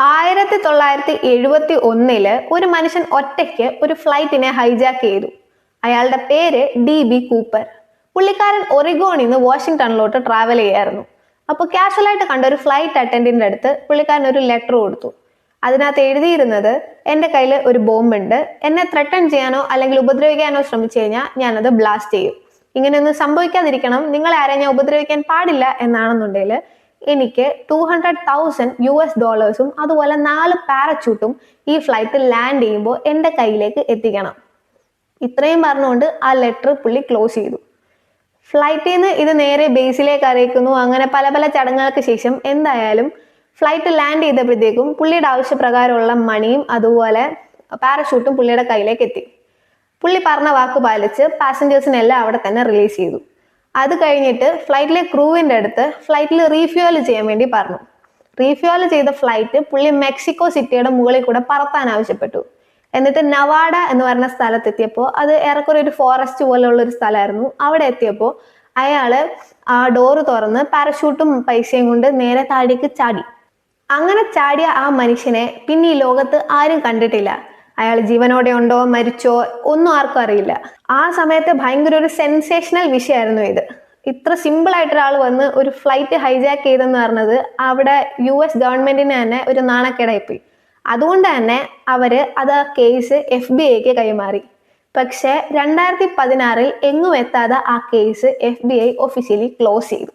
1971 ഒരു മനുഷ്യൻ ഒറ്റയ്ക്ക് ഒരു ഫ്ലൈറ്റിനെ ഹൈജാക്ക് ചെയ്തു. അയാളുടെ പേര് DB കൂപ്പർ. പുള്ളിക്കാരൻ ഒറിഗോണിൽ നിന്ന് വാഷിംഗ്ടണിലോട്ട് ട്രാവൽ ചെയ്യായിരുന്നു. അപ്പോൾ കാഷ്വലായിട്ട് കണ്ട ഒരു ഫ്ലൈറ്റ് അറ്റൻഡന്റിന്റെ അടുത്ത് പുള്ളിക്കാരൻ ഒരു ലെറ്റർ കൊടുത്തു. അതിനകത്ത് എഴുതിയിരുന്നത്, എൻ്റെ കയ്യിൽ ഒരു ബോംബുണ്ട്, എന്നെ ത്രെട്ടൺ ചെയ്യാനോ അല്ലെങ്കിൽ ഉപദ്രവിക്കാനോ ശ്രമിച്ചു കഴിഞ്ഞാൽ ഞാനത് ബ്ലാസ്റ്റ് ചെയ്യും. ഇങ്ങനെയൊന്നും സംഭവിക്കാതിരിക്കണം, നിങ്ങളെ ആരെയും ഞാൻ ഉപദ്രവിക്കാൻ പാടില്ല എന്നാണെന്നുണ്ടെങ്കിൽ എനിക്ക് $200,000 അതുപോലെ 4 പാരച്യൂട്ടും ഈ ഫ്ലൈറ്റ് ലാൻഡ് ചെയ്യുമ്പോൾ എൻ്റെ കയ്യിലേക്ക് എത്തിക്കണം. ഇത്രയും പറഞ്ഞുകൊണ്ട് ആ ലെറ്റർ പുള്ളി ക്ലോസ് ചെയ്തു. ഫ്ലൈറ്റിൽ നിന്ന് ഇത് നേരെ ബേസിലേക്ക് അറിയിക്കുന്നു. അങ്ങനെ പല പല ചടങ്ങുകൾക്ക് ശേഷം എന്തായാലും ഫ്ലൈറ്റ് ലാൻഡ് ചെയ്തപ്പോഴത്തേക്കും പുള്ളിയുടെ ആവശ്യപ്രകാരമുള്ള മണിയും അതുപോലെ പാരച്യൂട്ടും പുള്ളിയുടെ കയ്യിലേക്ക് എത്തി. പുള്ളി പറഞ്ഞ വാക്ക് പാലിച്ച് പാസഞ്ചേഴ്സിനെല്ലാം അവിടെ തന്നെ റിലീസ് ചെയ്തു. അത് കഴിഞ്ഞിട്ട് ഫ്ലൈറ്റിലെ ക്രൂവിൻ്റെ അടുത്ത് ഫ്ലൈറ്റിൽ റീഫ്യൂവൽ ചെയ്യാൻ വേണ്ടി പറഞ്ഞു. റീഫ്യൂവൽ ചെയ്ത ഫ്ലൈറ്റ് പുള്ളി മെക്സിക്കോ സിറ്റിയുടെ മുകളിൽ കൂടെ പറത്താൻ ആവശ്യപ്പെട്ടു. എന്നിട്ട് നവാഡ എന്ന് പറയുന്ന സ്ഥലത്തെത്തിയപ്പോൾ, അത് ഏറെക്കുറെ ഒരു ഫോറസ്റ്റ് പോലെയുള്ള ഒരു സ്ഥലമായിരുന്നു. അവിടെ എത്തിയപ്പോൾ അയാള് ആ ഡോറ് തുറന്ന് പാരഷൂട്ടും പൈസയും കൊണ്ട് നേരെ താഴേക്ക് ചാടി. അങ്ങനെ ചാടിയ ആ മനുഷ്യനെ പിന്നെ ഈ ലോകത്ത് ആരും കണ്ടിട്ടില്ല. അയാൾ ജീവനോടെ ഉണ്ടോ മരിച്ചോ ഒന്നും ആർക്കും അറിയില്ല. ആ സമയത്ത് ഭയങ്കര ഒരു സെൻസേഷണൽ വിഷയമായിരുന്നു ഇത്. ഇത്ര സിമ്പിൾ ആയിട്ട് ഒരാൾ വന്ന് ഒരു ഫ്ലൈറ്റ് ഹൈജാക്ക് ചെയ്തെന്ന് പറഞ്ഞത് അവിടെ US ഗവൺമെന്റിന് തന്നെ ഒരു നാണക്കേടായിപ്പോയി. അതുകൊണ്ട് തന്നെ അവര് അത് ആ കേസ് FBI കൈമാറി. പക്ഷെ 2016 എങ്ങും എത്താതെ ആ കേസ് FBI ഒഫീഷ്യലി ക്ലോസ് ചെയ്തു.